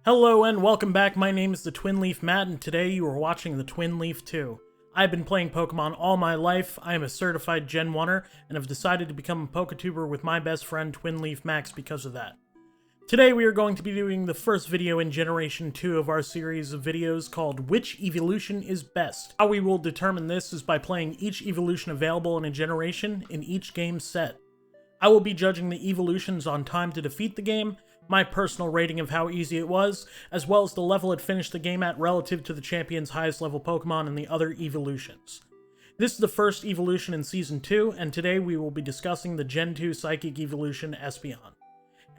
Hello and welcome back, my name is the Twin Leaf Matt, and today you are watching the Twin Leaf 2. I've been playing Pokemon all my life, I am a certified Gen 1er, and have decided to become a Poketuber with my best friend Twin Leaf Max because of that. Today we are going to be doing the first video in Generation 2 of our series of videos called Which Eeveeloution is Best? How we will determine this is by playing each evolution available in a generation in each game set. I will be judging the evolutions on time to defeat the game, my personal rating of how easy it was, as well as the level it finished the game at relative to the champion's highest level Pokemon and the other evolutions. This is the first evolution in Season 2, and today we will be discussing the Gen 2 Psychic evolution, Espeon.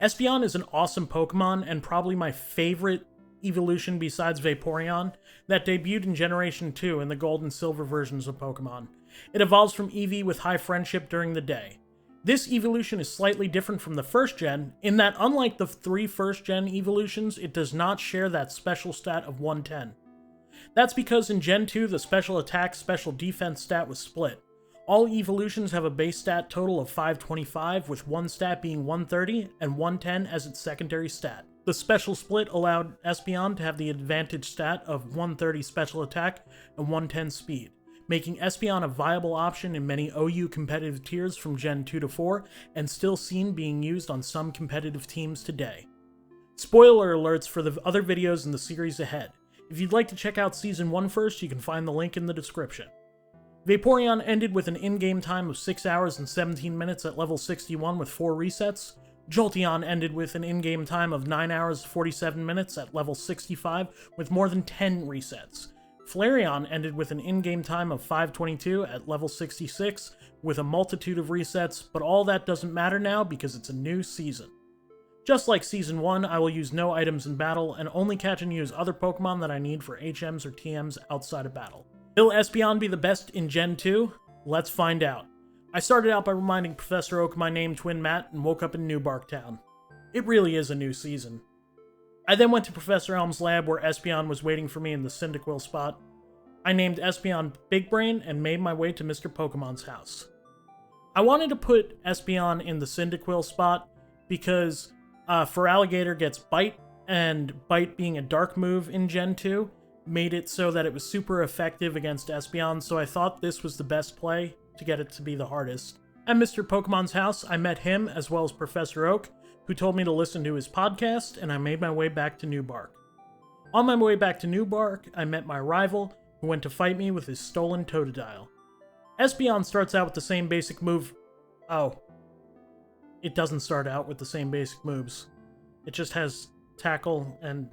Espeon is an awesome Pokemon, and probably my favorite evolution besides Vaporeon, that debuted in Generation 2 in the Gold and Silver versions of Pokemon. It evolves from Eevee with high friendship during the day. This evolution is slightly different from the first gen, in that unlike the three first gen evolutions, it does not share that special stat of 110. That's because in Gen 2, the special attack, special defense stat was split. All evolutions have a base stat total of 525, with one stat being 130 and 110 as its secondary stat. The special split allowed Espeon to have the advantage stat of 130 special attack and 110 speed, making Espeon a viable option in many OU competitive tiers from Gen 2 to 4, and still seen being used on some competitive teams today. Spoiler alerts for the other videos in the series ahead. If you'd like to check out Season 1 first, you can find the link in the description. Vaporeon ended with an in-game time of 6 hours and 17 minutes at level 61 with 4 resets. Jolteon ended with an in-game time of 9 hours 47 minutes at level 65 with more than 10 resets. Flareon ended with an in-game time of 5:22 at level 66 with a multitude of resets, but all that doesn't matter now because it's a new season. Just like Season 1, I will use no items in battle and only catch and use other Pokemon that I need for HMs or TMs outside of battle. Will Espeon be the best in Gen 2? Let's find out. I started out by reminding Professor Oak my name, Twin Matt, and woke up in New Bark Town. It really is a new season. I then went to Professor Elm's lab where Espeon was waiting for me in the Cyndaquil spot. I named Espeon Big Brain and made my way to Mr. Pokemon's house. I wanted to put Espeon in the Cyndaquil spot because Feraligatr gets Bite, and Bite being a dark move in Gen 2 made it so that it was super effective against Espeon, so I thought this was the best play to get it to be the hardest. At Mr. Pokemon's house, I met him as well as Professor Oak, who told me to listen to his podcast, and I made my way back to New Bark. On my way back to New Bark, I met my rival, who went to fight me with his stolen Totodile. Espeon starts out with the same basic move. Oh. It doesn't start out with the same basic moves. It just has Tackle and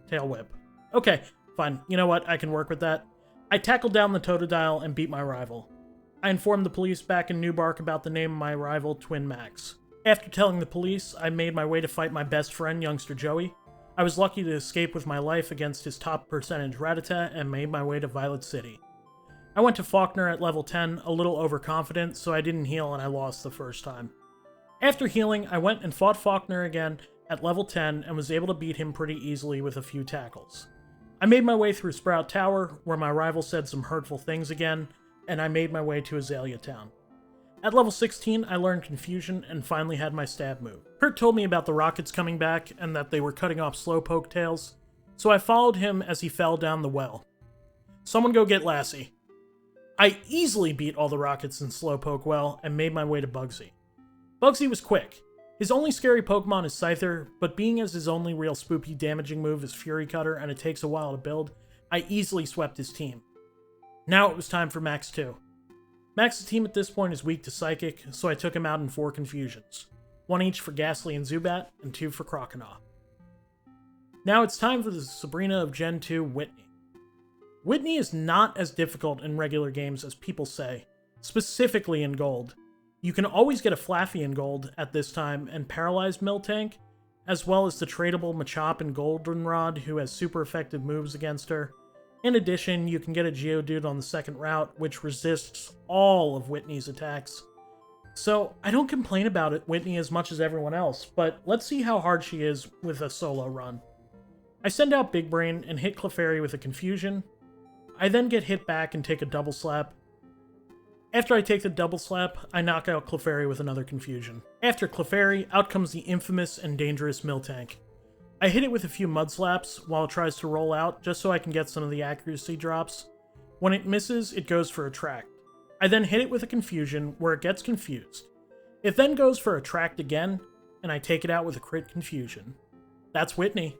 Tail Whip. Okay, fine. You know what? I can work with that. I tackled down the Totodile and beat my rival. I informed the police back in New Bark about the name of my rival, Twin Max. After telling the police, I made my way to fight my best friend, youngster Joey. I was lucky to escape with my life against his top percentage Rattata and made my way to Violet City. I went to Faulkner at level 10, a little overconfident, so I didn't heal and I lost the first time. After healing, I went and fought Faulkner again at level 10 and was able to beat him pretty easily with a few tackles. I made my way through Sprout Tower, where my rival said some hurtful things again, and I made my way to Azalea Town. At level 16, I learned Confusion and finally had my stab move. Kurt told me about the rockets coming back and that they were cutting off Slowpoke tails, so I followed him as he fell down the well. Someone go get Lassie. I easily beat all the rockets in Slowpoke well and made my way to Bugsy. Bugsy was quick. His only scary Pokemon is Scyther, but being as his only real spoopy damaging move is Fury Cutter and it takes a while to build, I easily swept his team. Now it was time for Max 2. Max's team at this point is weak to Psychic, so I took him out in 4 Confusions. 1 each for Ghastly and Zubat, and 2 for Croconaw. Now it's time for the Sabrina of Gen 2, Whitney. Whitney is not as difficult in regular games as people say, specifically in Gold. You can always get a Flaffy in Gold at this time and Paralyzed Miltank, as well as the tradable Machop and Goldenrod who has super effective moves against her. In addition, you can get a Geodude on the second route, which resists all of Whitney's attacks. So, I don't complain about it, Whitney, as much as everyone else, but let's see how hard she is with a solo run. I send out Big Brain and hit Clefairy with a Confusion. I then get hit back and take a Double Slap. After I take the Double Slap, I knock out Clefairy with another Confusion. After Clefairy, out comes the infamous and dangerous Miltank. I hit it with a few mud slaps while it tries to roll out, just so I can get some of the accuracy drops. When it misses, it goes for Attract. I then hit it with a Confusion, where it gets confused. It then goes for Attract again, and I take it out with a crit Confusion. That's Whitney.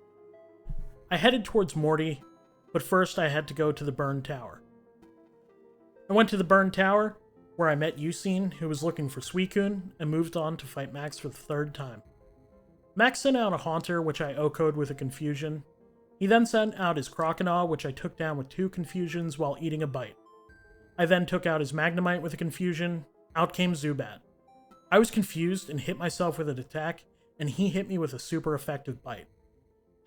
I headed towards Morty, but first I had to go to the Burn Tower. I went to the Burn Tower, where I met Eugene, who was looking for Suicune, and moved on to fight Max for the third time. Max sent out a Haunter, which I OHKO'd with a Confusion. He then sent out his Crocodile, which I took down with 2 Confusions while eating a bite. I then took out his Magnemite with a Confusion. Out came Zubat. I was confused and hit myself with an attack, and he hit me with a super effective bite.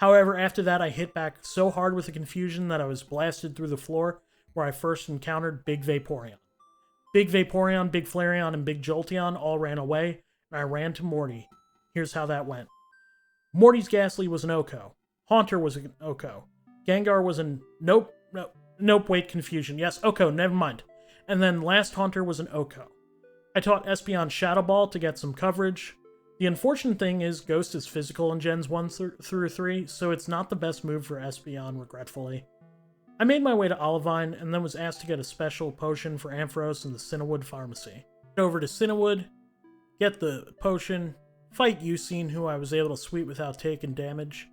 However, after that I hit back so hard with a Confusion that I was blasted through the floor, where I first encountered Big Vaporeon. Big Vaporeon, Big Flareon, and Big Jolteon all ran away, and I ran to Morty. Here's how that went. Morty's Ghastly was an OHKO. Haunter was an OHKO. Gengar was an nope, wait, Confusion. Yes, OHKO, never mind. And then last Haunter was an OHKO. I taught Espeon Shadow Ball to get some coverage. The unfortunate thing is Ghost is physical in Gens 1 through 3, so it's not the best move for Espeon, regretfully. I made my way to Olivine, and then was asked to get a special potion for Ampharos in the Cinnawood Pharmacy. Get over to Cinnawood, get the potion, fight Eugene, who I was able to sweep without taking damage.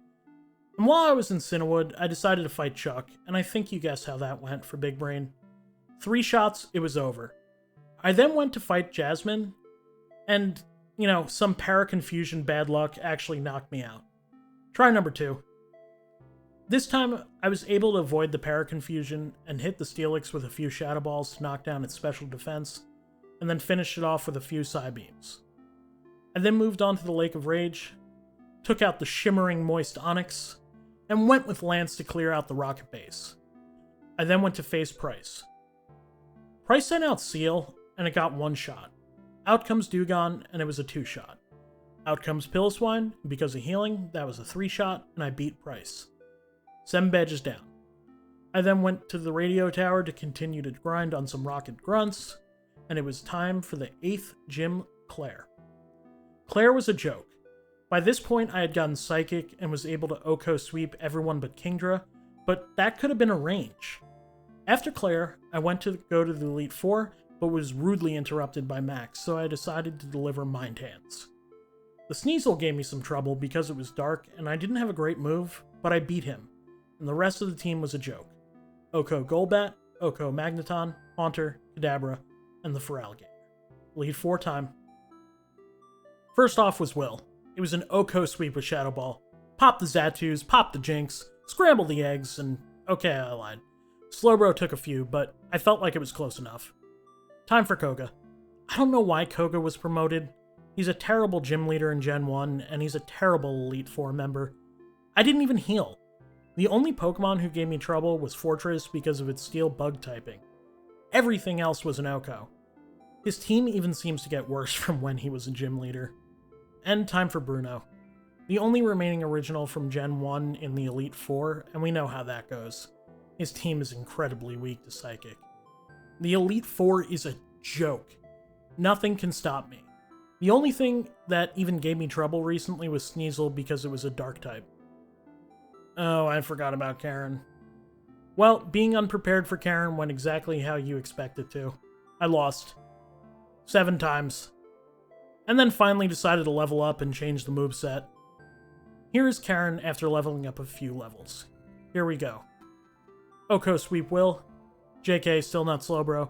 And while I was in Cinnawood, I decided to fight Chuck, and I think you guessed how that went for Big Brain. 3 shots, it was over. I then went to fight Jasmine, and, some para-confusion bad luck actually knocked me out. Try number 2. This time, I was able to avoid the para-confusion and hit the Steelix with a few Shadow Balls to knock down its special defense, and then finished it off with a few Psybeams. I then moved on to the Lake of Rage, took out the shimmering moist Onyx, and went with Lance to clear out the Rocket Base. I then went to face Price. Price sent out Seal, and it got 1 shot. Out comes Dewgong, and it was a 2-shot. Out comes Pilliswine, and because of healing, that was a 3-shot, and I beat Price. 7 badges down. I then went to the radio tower to continue to grind on some Rocket Grunts, and it was time for the 8th gym, Claire. Claire was a joke. By this point, I had gotten Psychic and was able to OHKO sweep everyone but Kingdra, but that could have been a range. After Claire, I went to go to the Elite Four, but was rudely interrupted by Max, so I decided to deliver Mind Hands. The Sneasel gave me some trouble because it was dark and I didn't have a great move, but I beat him, and the rest of the team was a joke. OHKO Golbat, OHKO Magneton, Haunter, Kadabra, and the Feraligatr. Elite Four time. First off was Will. It was an OHKO sweep with Shadow Ball. Pop the Zatus, pop the Jinx, scramble the eggs, and okay, I lied. Slowbro took a few, but I felt like it was close enough. Time for Koga. I don't know why Koga was promoted. He's a terrible gym leader in Gen 1, and he's a terrible Elite Four member. I didn't even heal. The only Pokemon who gave me trouble was Fortress because of its Steel Bug typing. Everything else was an OHKO. His team even seems to get worse from when he was a gym leader. And time for Bruno. The only remaining original from Gen 1 in the Elite Four, and we know how that goes. His team is incredibly weak to Psychic. The Elite Four is a joke. Nothing can stop me. The only thing that even gave me trouble recently was Sneasel because it was a Dark type. Oh, I forgot about Karen. Well, being unprepared for Karen went exactly how you expect it to. I lost. 7 times. And then finally decided to level up and change the moveset. Here is Karen after leveling up a few levels. Here we go. OHKO Sweep Will. JK, still not Slowbro.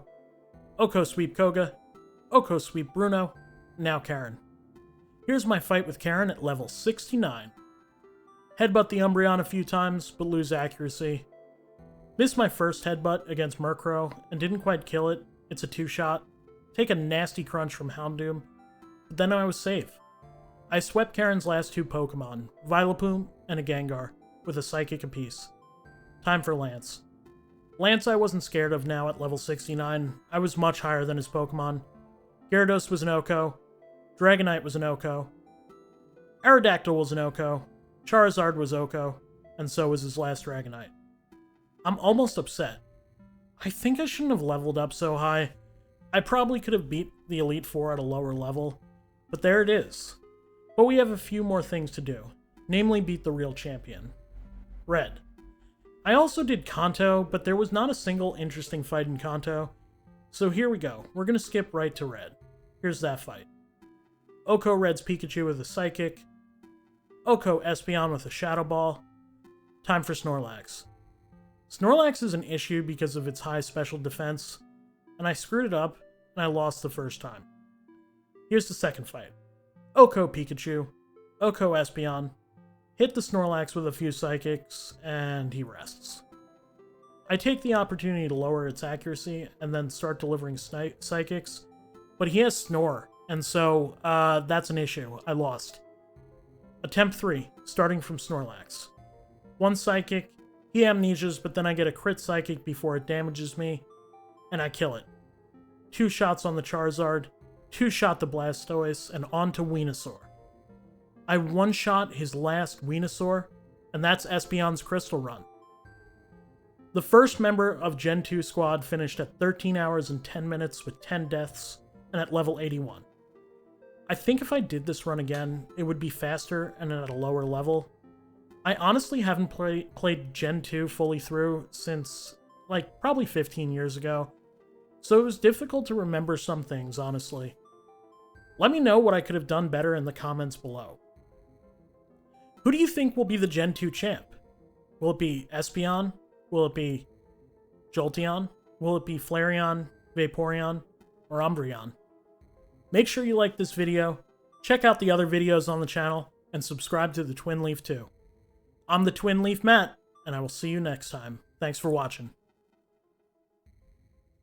OHKO Sweep Koga. OHKO Sweep Bruno. Now Karen. Here's my fight with Karen at level 69. Headbutt the Umbreon a few times, but lose accuracy. Missed my first headbutt against Murkrow, and didn't quite kill it. It's a 2-shot. Take a nasty crunch from Houndoom. But then I was safe. I swept Karen's last 2 Pokemon, Vileplume and a Gengar, with a Psychic apiece. Time for Lance. Lance I wasn't scared of now at level 69. I was much higher than his Pokemon. Gyarados was an OHKO. Dragonite was an OHKO. Aerodactyl was an OHKO. Charizard was OHKO. And so was his last Dragonite. I'm almost upset. I think I shouldn't have leveled up so high. I probably could have beat the Elite Four at a lower level. But there it is. But we have a few more things to do. namely beat the real champion. Red. I also did Kanto, but there was not a single interesting fight in Kanto. So here we go. We're going to skip right to Red. Here's that fight. Oko Red's Pikachu with a Psychic. Oko Espeon with a Shadow Ball. Time for Snorlax. Snorlax is an issue because of its high special defense, and I screwed it up, and I lost the first time. Here's the second fight. Oko Pikachu. Oko Espeon. Hit the Snorlax with a few Psychics, and he rests. I take the opportunity to lower its accuracy, and then start delivering Psychics, but he has Snore, and so that's an issue. I lost. Attempt 3, starting from Snorlax. 1 Psychic, he amnesias, but then I get a crit Psychic before it damages me, and I kill it. 2 shots on the Charizard, 2 shot the Blastoise, and on to Venusaur. I one-shot his last Venusaur, and that's Espeon's Crystal Run. The first member of Gen 2 squad finished at 13 hours and 10 minutes with 10 deaths, and at level 81. I think if I did this run again, it would be faster and at a lower level. I honestly haven't played Gen 2 fully through since, like, probably 15 years ago, so it was difficult to remember some things, honestly. Let me know what I could have done better in the comments below. Who do you think will be the Gen 2 champ? Will it be Espeon? Will it be Jolteon? Will it be Flareon, Vaporeon, or Umbreon? Make sure you like this video, check out the other videos on the channel, and subscribe to the Twin Leaf too. I'm the Twin Leaf Matt, and I will see you next time. Thanks for watching.